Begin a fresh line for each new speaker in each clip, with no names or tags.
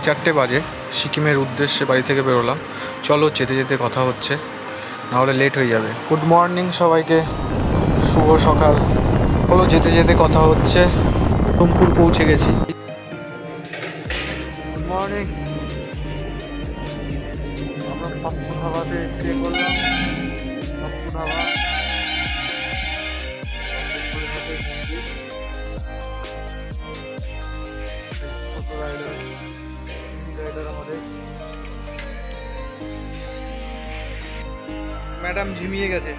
4:30 বাজে। সিকিমের উদ্দেশ্যে বাড়ি থেকে বেরোলাম। চলো যেতে যেতে কথা হচ্ছে, নাহলে লেট হয়ে যাবে। গুড মর্নিং সবাইকে, শুভ সকাল। চলো যেতে যেতে কথা হচ্ছে। বহরমপুর পৌঁছে গেছি। Good morning. আমরা পাপ্পু ধাবাতে স্টে করলাম। পাপ্পু ধাবা ম্যাডাম ঝিমিয়ে গেছে।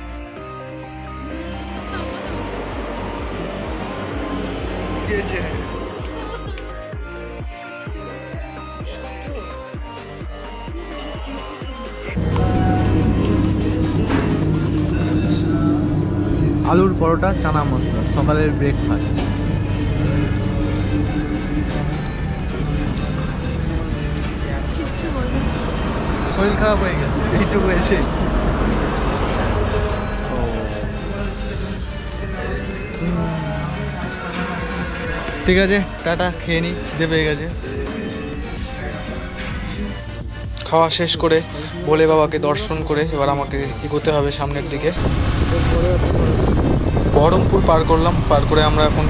আলুর পরোটা, চানা মশলা, সকালের ব্রেকফাস্ট। শরীর খারাপ হয়ে গেছে, এইটুকু এসে। ঠিক আছে, টাটা, খেয়ে নি, খিদে পেয়ে গেছে। খাওয়া শেষ করে ভোলে বাবাকে দর্শন করে এবার আমাকে এগোতে হবে সামনের দিকে। বহরমপুর পার করলাম, পার করে আমরা এখন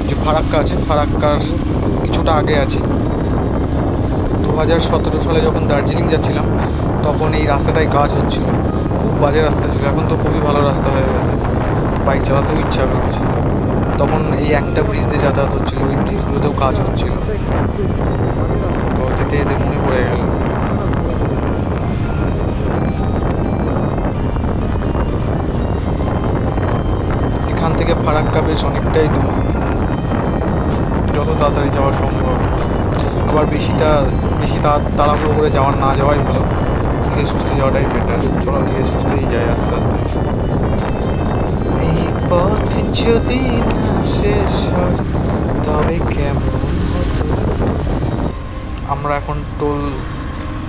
যে ফারাক্কা আছে, ফারাক্কার কিছুটা আগে আছি। 2017 সালে যখন দার্জিলিং যাচ্ছিলাম তখন এই রাস্তাটায় কাজ হচ্ছিল, খুব বাজে রাস্তা ছিল। এখন তো খুবই ভালো রাস্তা হয়ে গেছে, বাইক চালাতেও ইচ্ছা করছে। তখন এই একটা ব্রিজ দিয়ে যাতায়াত হচ্ছিলো, ওই ব্রিজগুলোতেও কাজ হচ্ছিল। তো যেতে যেতে মনে পড়ে গেল। এখান থেকে ফারাক্কা বেশ অনেকটাই দূর, যত তাড়াতাড়ি যাওয়া সম্ভব। আবার বেশি তাড়াহুড়ো করে না যাওয়াই ভালো, ধীরে সুস্থে যাওয়াটাই বেটার। চলো ধীরে সুস্থেই যাই আস্তে আস্তে। এই পথ যদি না শেষ হয় তবে কেমন হতো। আমরা এখন টোল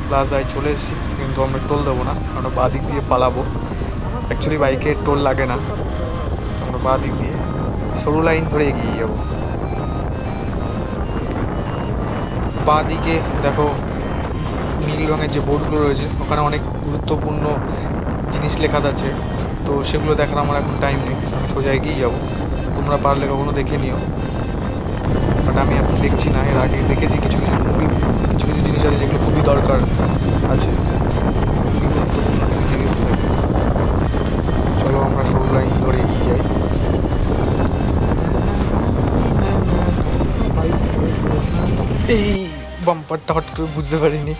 প্লাজায় চলে এসেছি, কিন্তু আমরা টোল দেবো না, আমরা বাঁ দিক দিয়ে পালাবো। অ্যাকচুয়ালি বাইকে টোল লাগে না, আমরা বাঁ দিক দিয়ে সরু লাইন ধরে এগিয়ে যাবো। বাঁ দিকে দেখো নীল রঙের যে বোর্ডগুলো রয়েছে, ওখানে অনেক গুরুত্বপূর্ণ জিনিস লেখা আছে। তো সেগুলো দেখার আমার এখন টাইম নেই, আমি সোজা এগিয়ে যাবো। তোমরা পারলে কখনো দেখে নিও, বাট আমি এখন দেখছি না। এর আগে দেখেছি কিছু কিছু জিনিস আছে যেগুলো খুবই দরকার আছে, খুবই গুরুত্বপূর্ণ কিছু জিনিস থাকে। চলো আমরা সরু লাইন ধরে এগিয়ে যাই। এই বাম্পারটা হট করে বুঝতে পারিনি,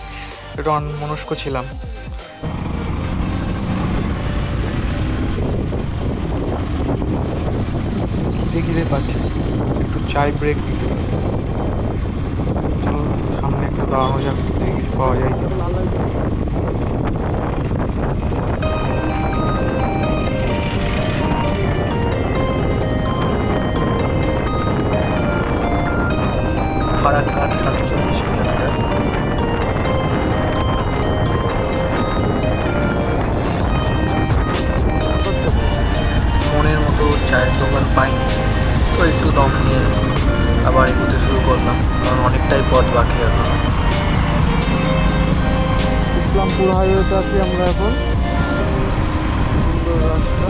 একটু অন্যমনস্ক ছিলাম। খিদে পাচ্ছে, একটু চাই ব্রেক দিতে। চলো সামনে একটু দাঁড়ানো যাক, দেখি কিছু পাওয়া যায় কিনা। ফারাক্কার 47 কিলোমিটার। মনের মতো চায়ের দোকান পাইনি, তো একটু দম নিয়ে আবার এগোতে শুরু করলাম, কারণ অনেকটাই পথ বাকি এখন। ইসলামপুর হাইওয়েতে আছি আমরা এখন। সুন্দর রাস্তা।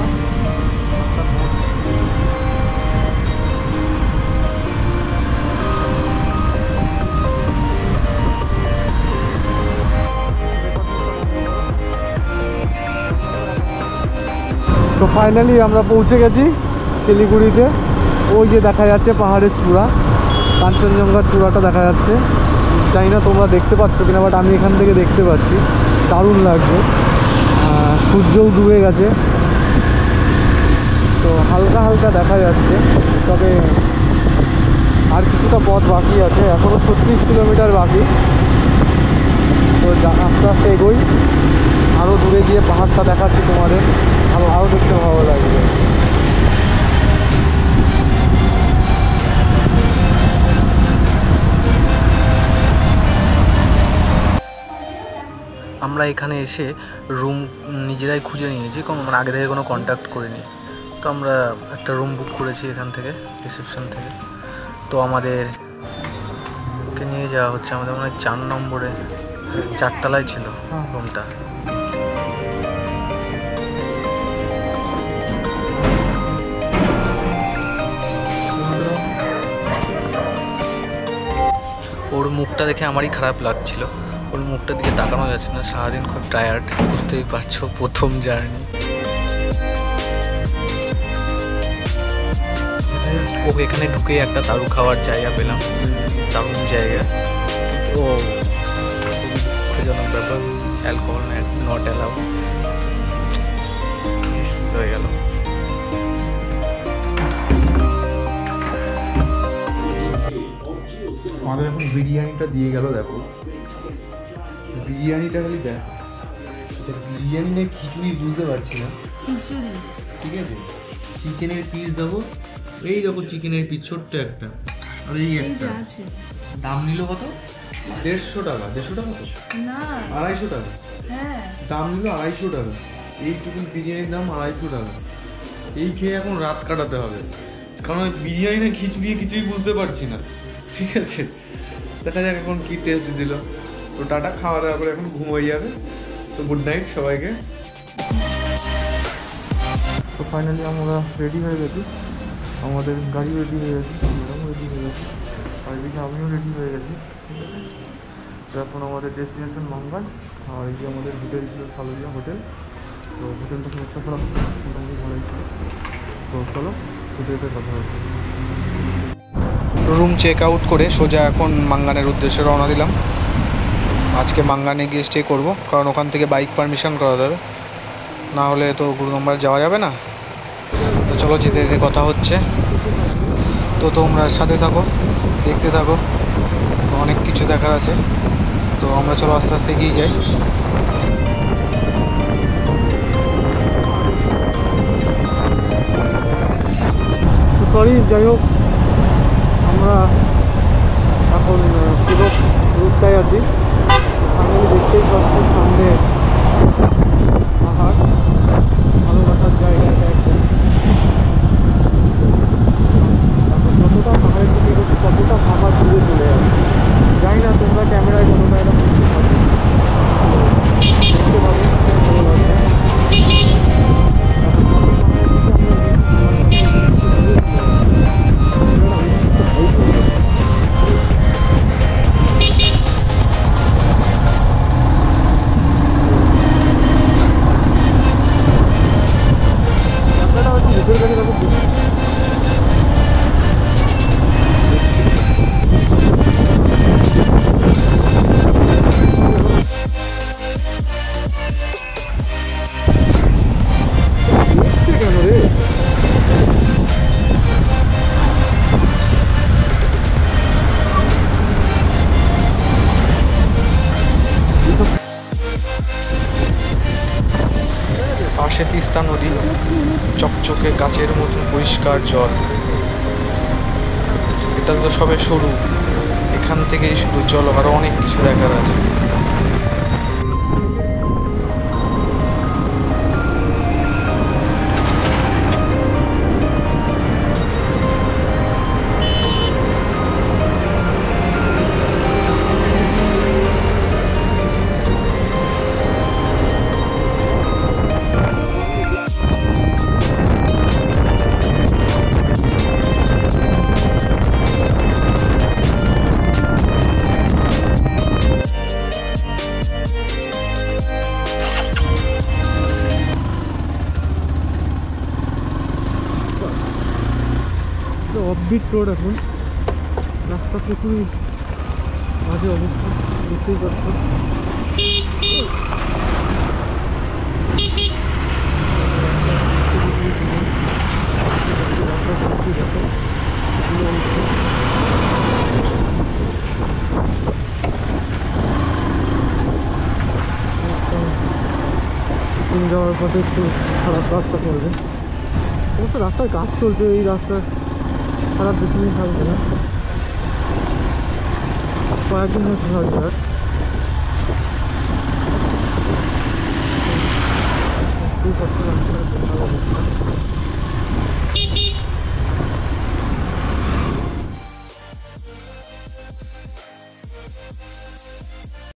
তো ফাইনালি আমরা পৌঁছে গেছি শিলিগুড়িতে। ওই যে দেখা যাচ্ছে পাহাড়ের চূড়া, কাঞ্চনজঙ্ঘার চূড়াটা দেখা যাচ্ছে। জানি না তোমরা দেখতে পাচ্ছ কিনা, বাট আমি এখান থেকে দেখতে পাচ্ছি, দারুণ লাগছে। সূর্যও ডুবে গেছে, তো হালকা হালকা দেখা যাচ্ছে। তবে আর কিছুটা পথ বাকি আছে, এখনও 36 কিলোমিটার বাকি। তো আস্তে আস্তে এগোই, আরও দূরে গিয়ে পাহাড়টা দেখাচ্ছি তোমাদের, আরও দেখতে ভালো লাগবে। আমরা এখানে এসে রুম নিজেরাই খুঁজে নিয়েছি, মানে আগে থেকে কোনো কন্ট্যাক্ট করিনি। তো আমরা একটা রুম বুক করেছি এখান থেকে, রিসেপশন থেকে। তো আমাদেরকে রুমকে নিয়ে যাওয়া হচ্ছে। আমাদের মনে হয় 4 নম্বরে, 4 তলায় ছিল রুমটা। ওর মুখটা দেখে আমারই খারাপ লাগছিল, ওর মুখটার দিকে তাকানো যাচ্ছে না, সারাদিন খুব টায়ার্ড, বুঝতেই পারছো, প্রথম জার্নি। ও এখানে ঢুকে একটা তারু খাওয়ার জায়গা পেলাম, দারুণ জায়গা। ও খুবই দুঃখজনক ব্যাপার, অ্যালকোহল নট অ্যালাউ হয়ে গেল। আমাদের এখন বিরিয়ানিটা দিয়ে গেল, দেখো বিরিয়ানিটা খালি দেখ, বিরিয়ানি নিয়ে খিচুড়ি বুঝতে পারছি না, ঠিক আছে। চিকেনের পিস দেবো, এই দেখো চিকেনের পিস ছোট্ট একটা, আর এই একটা দাম নিল কত? 150 টাকা। 150 টাকা তো না, 250 টাকা। হ্যাঁ দাম নিল 250 টাকা। এইটুকু বিরিয়ানির দাম 250 টাকা। এই খেয়ে এখন রাত কাটাতে হবে, কারণ বিরিয়ানি না খিচুড়ি কিছুই বুঝতে পারছি না, ঠিক আছে। দেখা যাক এখন কি টেস্ট দিল। তো টাটা, খাওয়া দাওয়া করে এখন ঘুম হয়ে যাবে। তো গুড নাইট সবাইকে। তো ফাইনালি আমরা রেডি হয়ে গেছি, আমাদের গাড়ি রেডি হয়ে গেছে, আমরাও রেডি হয়ে গেছি, আর এদিকে আমিও রেডি হয়ে গেছি, ঠিক আছে। তো এখন আমাদের ডেস্টিনেশন মাঙ্গান, আর এই যে আমাদের হোটেল ছিল সালুজা হোটেল। তো হোটেলটা খুব একটা খারাপ, মোটামুটি ভালোই ছিল। তো চলো হোটেলের কথা হচ্ছে। রুম চেক আউট করে সোজা এখন মাঙ্গানের উদ্দেশ্যে রওনা দিলাম। আজকে মাঙ্গানে গিয়ে স্টে করবো, কারণ ওখান থেকে বাইক পারমিশন করাতে হবে, না হলে তো গুরুগম্বার যাওয়া যাবে না। তো চলো যেতে যেতে কথা হচ্ছে, তো তোমরা সাথে থাকো, দেখতে থাকো, অনেক কিছু দেখার আছে। তো আমরা চলো আস্তে আস্তে এগিয়ে যাই। সরি, যাই হোক আমরা এখন পুরো রুটটায় আছি। সামনে দেখতেই পাচ্ছি, সামনে পাহাড়, ভালোবাসার জায়গা এটা একদম। যতটা পাহাড়ের দিকে এগোচ্ছি ততটা পাহাড় দূরে চলে যাবে। জানি না তোমরা ক্যামেরায় কতটা এটা বুঝতে পারবে, দেখতে পাবে ভালো লাগবে। পাশে তিস্তা নদী, চকচকে কাচের মতন পরিষ্কার জল। এটা তো সবে শুরু, এখান থেকেই শুরু, চলো আরো অনেক কিছু দেখার আছে। অফবিট রোড, এখন রাস্তা প্রচুরই বাজে অবস্থা, দেখতেই পাচ্ছ। যাওয়ার পথে একটু খারাপ রাস্তা পড়বে, অবশ্য রাস্তায় কাজ চলছে, এই রাস্তার খারাপ বেশি দিন থাকবে না, কয়েকদিন হচ্ছে